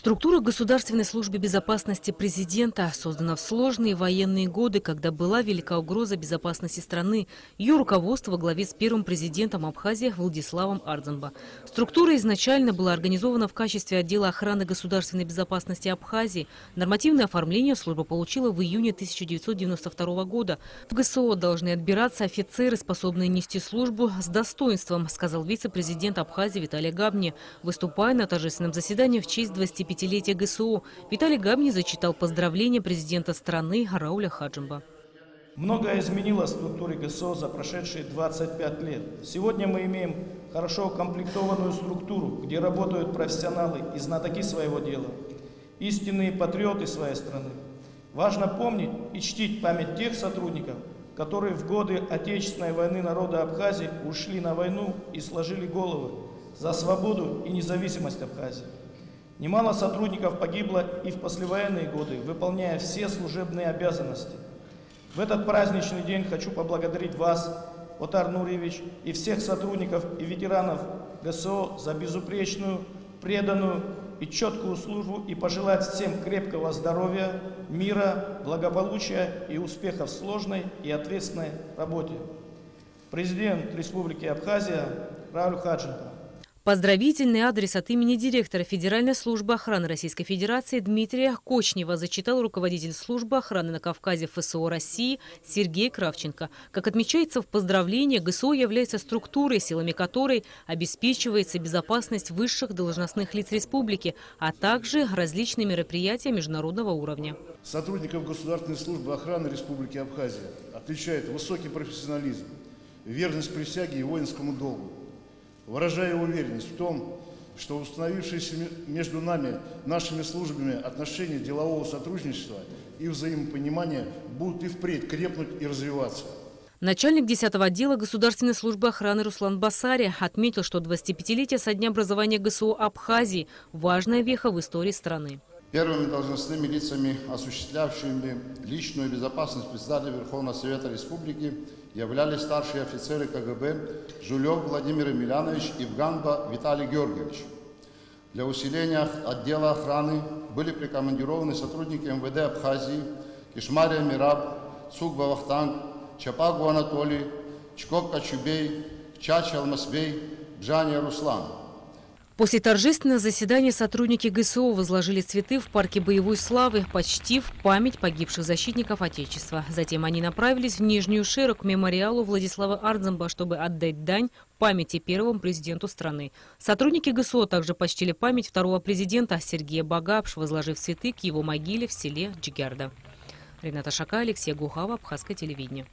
Структура Государственной службы безопасности президента создана в сложные военные годы, когда была велика угроза безопасности страны. Ее руководство во главе с первым президентом Абхазии Владиславом Ардзамба. Структура изначально была организована в качестве отдела охраны государственной безопасности Абхазии. Нормативное оформление служба получила в июне 1992 года. В ГСО должны отбираться офицеры, способные нести службу с достоинством, сказал вице-президент Абхазии Виталий Габни, выступая на торжественном заседании в честь 25-летия ГСО. Виталий Габни зачитал поздравления президента страны Рауля Хаджимба. Многое изменилось в структуре ГСО за прошедшие 25 лет. Сегодня мы имеем хорошо укомплектованную структуру, где работают профессионалы и знатоки своего дела, истинные патриоты своей страны. Важно помнить и чтить память тех сотрудников, которые в годы Отечественной войны народа Абхазии ушли на войну и сложили головы за свободу и независимость Абхазии. Немало сотрудников погибло и в послевоенные годы, выполняя все служебные обязанности. В этот праздничный день хочу поблагодарить вас, Отар Нуриевич, и всех сотрудников и ветеранов ГСО за безупречную, преданную и четкую службу и пожелать всем крепкого здоровья, мира, благополучия и успехов в сложной и ответственной работе. Президент Республики Абхазия Рауль Хаджимба. Поздравительный адрес от имени директора Федеральной службы охраны Российской Федерации Дмитрия Кочнева зачитал руководитель службы охраны на Кавказе ФСО России Сергей Кравченко. Как отмечается в поздравлении, ГСО является структурой, силами которой обеспечивается безопасность высших должностных лиц республики, а также различные мероприятия международного уровня. Сотрудников Государственной службы охраны Республики Абхазия отличает высокий профессионализм, верность присяге и воинскому долгу. Выражая уверенность в том, что установившиеся между нами, нашими службами, отношения делового сотрудничества и взаимопонимания будут и впредь крепнуть и развиваться. Начальник 10-го отдела Государственной службы охраны Руслан Басари отметил, что 25-летие со дня образования ГСО Абхазии – важная веха в истории страны. Первыми должностными лицами, осуществлявшими личную безопасность председателя Верховного Совета Республики, являлись старшие офицеры КГБ Жулев Владимир Емельянович и Вганба Виталий Георгиевич. Для усиления отдела охраны были прикомандированы сотрудники МВД Абхазии Кишмария Мираб, Цугба Вахтанг, Чапагу Анатолий, Чкоп Качубей, Чача Алмасбей, Бжания Руслан. После торжественного заседания сотрудники ГСО возложили цветы в парке боевой славы, почтив память погибших защитников Отечества. Затем они направились в Нижнюю Шеру к мемориалу Владислава Ардзамба, чтобы отдать дань памяти первому президенту страны. Сотрудники ГСО также почтили память второго президента Сергея Багапш, возложив цветы к его могиле в селе Джигярда. Рената Шака, Алексей Гухава, Абхазское телевидение.